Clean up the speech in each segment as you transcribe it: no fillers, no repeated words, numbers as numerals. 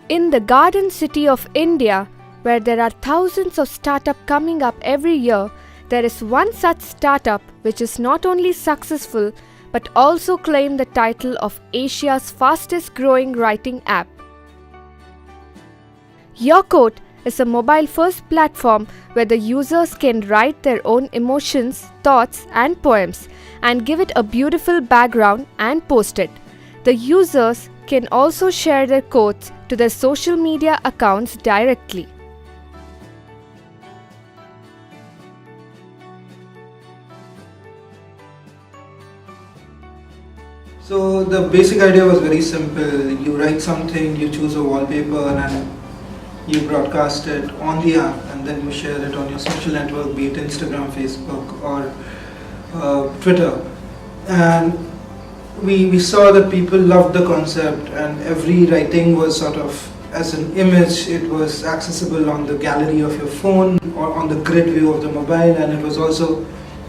In the garden city of India, where there are thousands of startups coming up every year, there is one such startup which is not only successful but also claimed the title of Asia's fastest growing writing app. Yourquote is a mobile-first platform where the users can write their own emotions, thoughts and poems and give it a beautiful background and post it. The users can also share their quotes to their social media accounts directly. So the basic idea was very simple. You write something, you choose a wallpaper and you broadcast it on the app, and then you share it on your social network, be it Instagram, Facebook or Twitter. And we saw that people loved the concept, and every writing was sort of as an image. It was accessible on the gallery of your phone or on the grid view of the mobile, and it was also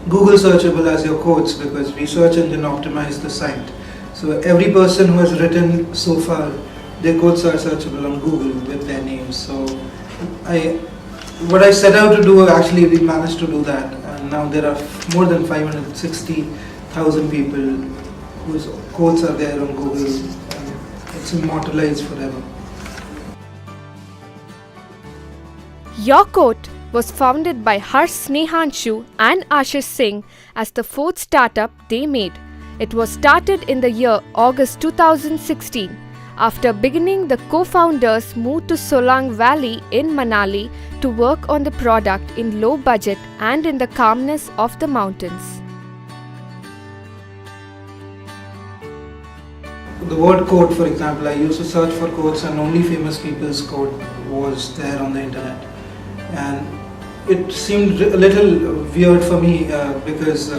Google searchable as your quotes because we search engine optimized the site. So every person who has written so far, their quotes are searchable on Google with their names. So what I set out to do, actually we managed to do that, and now there are more than 560,000 people whose quotes are there on Google, and it's immortalized forever. Yourquote was founded by Harsh Snehanshu and Ashish Singh as the fourth startup they made. It was started in the year August 2016. After beginning, the co-founders moved to Solang Valley in Manali to work on the product in low budget and in the calmness of the mountains. The word quote, for example, I used to search for quotes and only famous people's quote was there on the internet. And it seemed a little weird for me because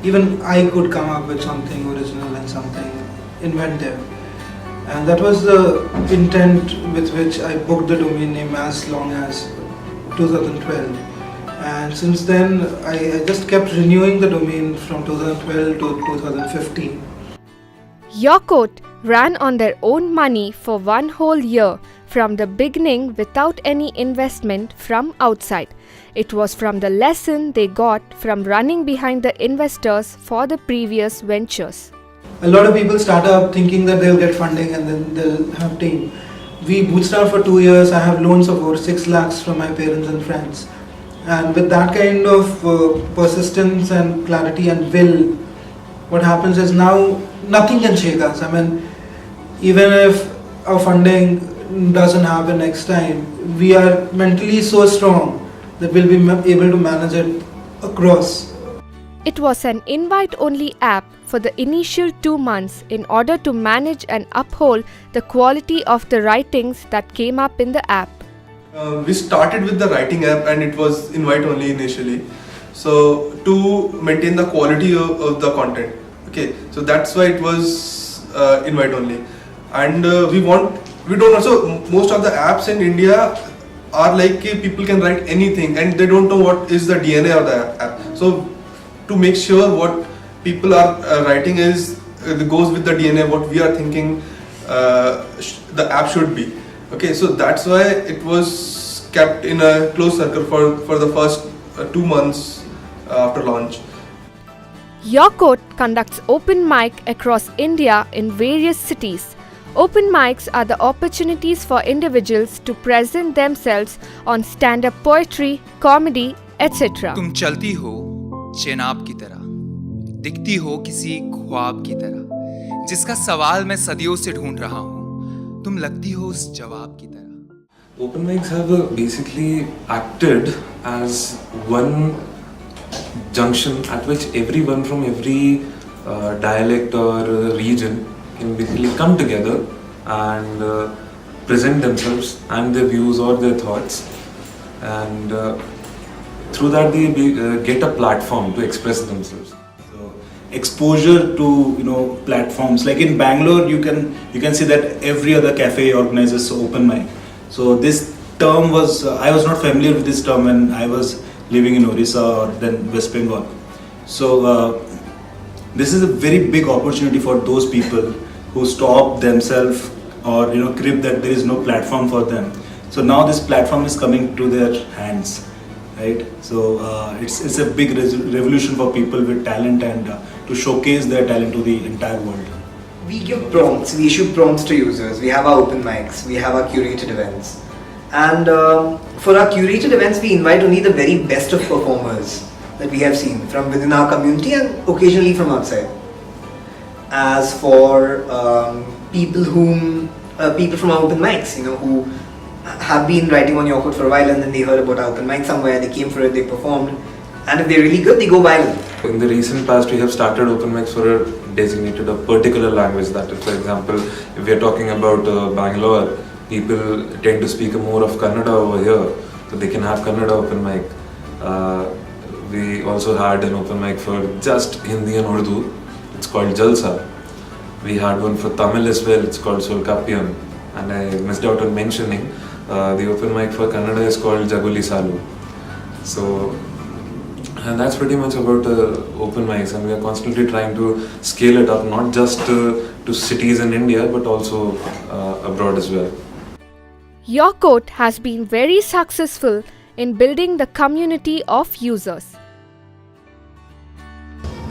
even I could come up with something original and something inventive. And that was the intent with which I booked the domain name as long as 2012. And since then, I just kept renewing the domain from 2012 to 2015. Yourquote ran on their own money for one whole year from the beginning without any investment from outside. It was from the lesson they got from running behind the investors for the previous ventures. A lot of people start up thinking that they'll get funding and then they'll have team. We bootstrapped for 2 years. I have loans of over 6 lakhs from my parents and friends. And with that kind of persistence and clarity and will, what happens is now nothing can shake us. I mean, even if our funding doesn't happen next time, we are mentally so strong that we'll be able to manage it across. It was an invite-only app for the initial 2 months in order to manage and uphold the quality of the writings that came up in the app. We started with the writing app and it was invite-only initially. So to maintain the quality of the content. Okay, so that's why it was invite-only. And we don't also, most of the apps in India are like people can write anything and they don't know what is the DNA of the app. So to make sure what people are writing goes with the DNA, what we are thinking the app should be. Okay, so that's why it was kept in a closed circle for the first 2 months after launch. Yourquote conducts open mic across India in various cities. Open mics are the opportunities for individuals to present themselves on stand-up poetry, comedy, etc. तुम चलती हो चेनाब की तरह, दिखती हो किसी ख्वाब की तरह, जिसका सवाल मैं सदियों से ढूंढ रहा हूँ, तुम लगती हो उस जवाब की तरह. Open mics have basically acted as one junction at which everyone from every dialect or region can basically come together and present themselves and their views or their thoughts, and through that they get a platform to express themselves. So exposure to platforms like in Bangalore, you can see that every other cafe organizes open mic. So this term was I was not familiar with this term when I was living in Orissa or then West Bengal. So this is a very big opportunity for those people who stop themselves or crib that there is no platform for them. So now this platform is coming to their hands, right? So it's a big revolution for people with talent and to showcase their talent to the entire world. We give prompts, we issue prompts to users, we have our open mics, we have our curated events. And for our curated events, we invite only the very best of performers that we have seen from within our community and occasionally from outside. As for people from our open mics, who have been writing on Yourquote for a while and then they heard about our open mic somewhere, they came for it, they performed, and if they're really good, they go viral. In the recent past, we have started open mics for a particular language. That is, for example, if we are talking about Bangalore, people tend to speak more of Kannada over here, so they can have Kannada open mic. We also had an open mic for just Hindi and Urdu. It's called Jalsa. We had one for Tamil as well. It's called Solkappiyan. And I missed out on mentioning the open mic for Kannada is called Jaguli Salu. So. And that's pretty much about open mics, and we are constantly trying to scale it up, not just to cities in India, but also abroad as well. Yourquote has been very successful in building the community of users.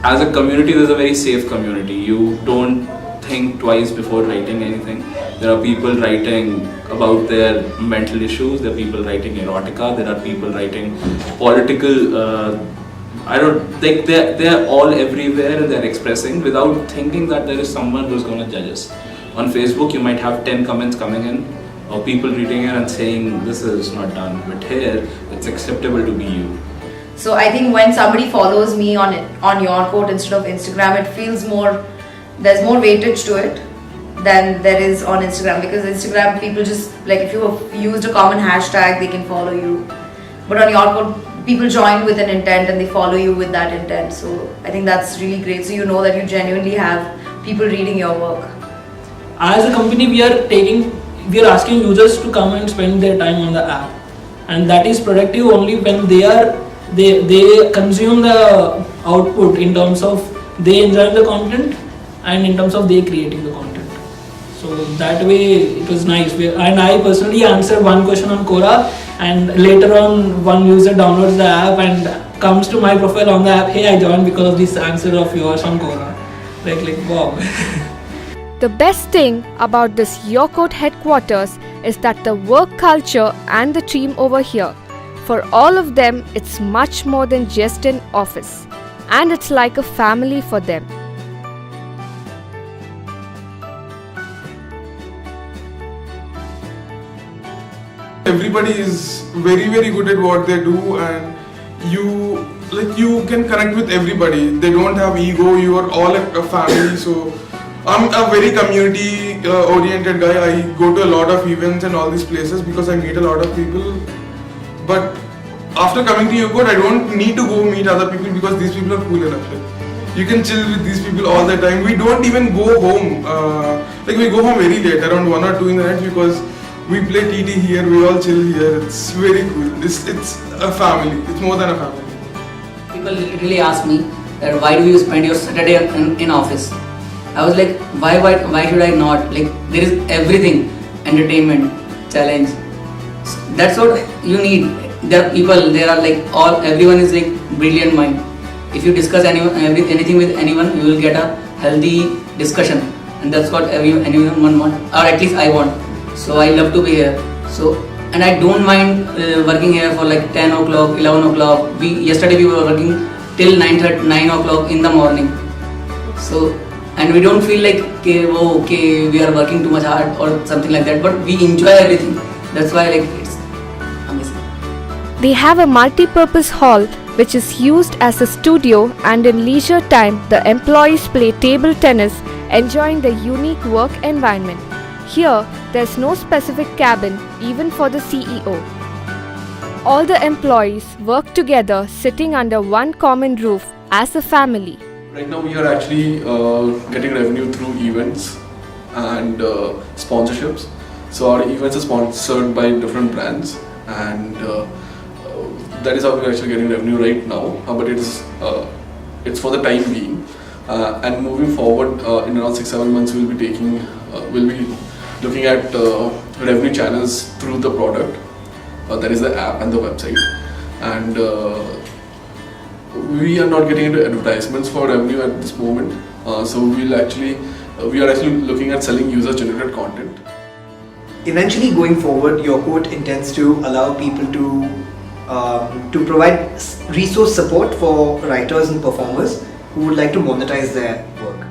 As a community, there's a very safe community. You don't think twice before writing anything. There are people writing about their mental issues, there are people writing erotica, there are people writing political they're all everywhere and they're expressing without thinking that there is someone who's going to judge us. On Facebook, you might have 10 comments coming in or people reading it and saying this is not done, but here it's acceptable to be you. So I think when somebody follows me on Yourquote instead of Instagram, it feels there's more weightage to it than there is on Instagram, because Instagram people just if you have used a common hashtag, they can follow you. But on Yourquote, people join with an intent and they follow you with that intent. So I think that's really great. So you know that you genuinely have people reading your work. As a company, we are asking users to come and spend their time on the app, and that is productive only when they consume the output in terms of they enjoy the content and in terms of they creating the content. So that way it was nice. And I personally answered one question on Quora, and later on one user downloads the app and comes to my profile on the app, hey, I joined because of this answer of yours on Quora. Like wow. The best thing about this Yourquote headquarters is that the work culture and the team over here, for all of them, it's much more than just an office, and it's like a family for them. Everybody is very, very good at what they do, and you can connect with everybody. They don't have ego. You are all a family. So I'm a very community oriented guy. I go to a lot of events and all these places because I meet a lot of people. But after coming to Yourquote, I don't need to go meet other people because these people are cool enough. You can chill with these people all the time. We don't even go home. We go home very late, around 1 or 2 in the night, because we play TT here, we all chill here. It's very cool. It's a family. It's more than a family. People literally ask me that why do you spend your Saturday in office? I was like, why should I not? There is everything, entertainment, challenge. That's what you need. There are people. Everyone is brilliant mind. If you discuss anything with anyone, you will get a healthy discussion, and that's what anyone want, or at least I want. So I love to be here. And I don't mind working here for 10 o'clock, 11 o'clock. Yesterday we were working till 9 o'clock in the morning. And we don't feel we are working too much hard or something like that. But we enjoy everything. That's why it's amazing. They have a multi-purpose hall which is used as a studio, and in leisure time the employees play table tennis, enjoying the unique work environment. Here, there's no specific cabin even for the CEO. All the employees work together sitting under one common roof as a family. Right now we are actually getting revenue through events and sponsorships. So our events are sponsored by different brands, and that is how we're actually getting revenue right now. But it's for the time being. And moving forward, in around 6-7 months, we'll be looking looking at revenue channels through the product. That is the app and the website. And we are not getting into advertisements for revenue at this moment. So we are actually looking at selling user-generated content. Eventually, going forward, Yourquote intends to allow people to provide resource support for writers and performers who would like to monetize their work.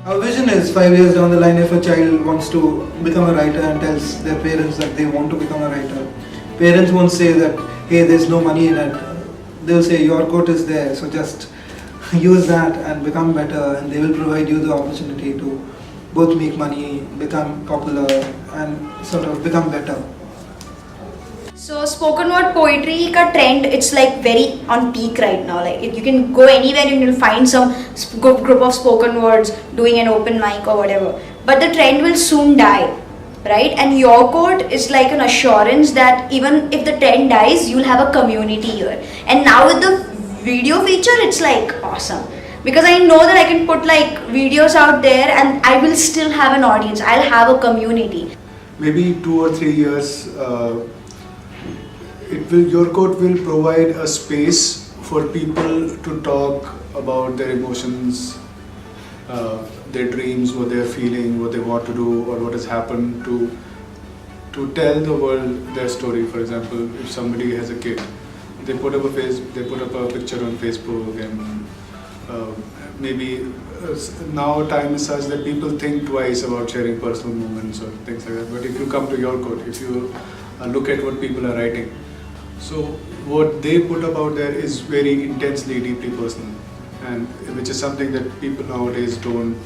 Our vision is 5 years down the line, if a child wants to become a writer and tells their parents that they want to become a writer, parents won't say that, hey, there's no money in it. They'll say Yourquote is there, so just use that and become better, and they will provide you the opportunity to both make money, become popular, and sort of become better. So spoken word poetry ka trend, it's like very on peak right now. Like you can go anywhere and you'll find some group of spoken words doing an open mic or whatever. But the trend will soon die, right? And Yourquote is like an assurance that even if the trend dies, you'll have a community here. And now with the video feature, it's like awesome. Because I know that I can put like videos out there and I will still have an audience. I'll have a community. Maybe 2 or 3 years, Yourquote will provide a space for people to talk about their emotions, their dreams, what they're feeling, what they want to do, or what has happened, to tell the world their story. For example, if somebody has a kid, they put up a picture on Facebook, and maybe now time is such that people think twice about sharing personal moments or things like that. But if you come to Yourquote, if you look at what people are writing, so what they put up out there is very intensely, deeply personal, and which is something that people nowadays don't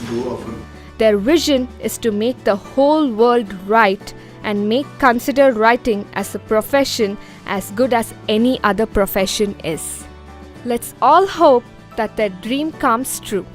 do often. Their vision is to make the whole world write and consider writing as a profession as good as any other profession is. Let's all hope that their dream comes true.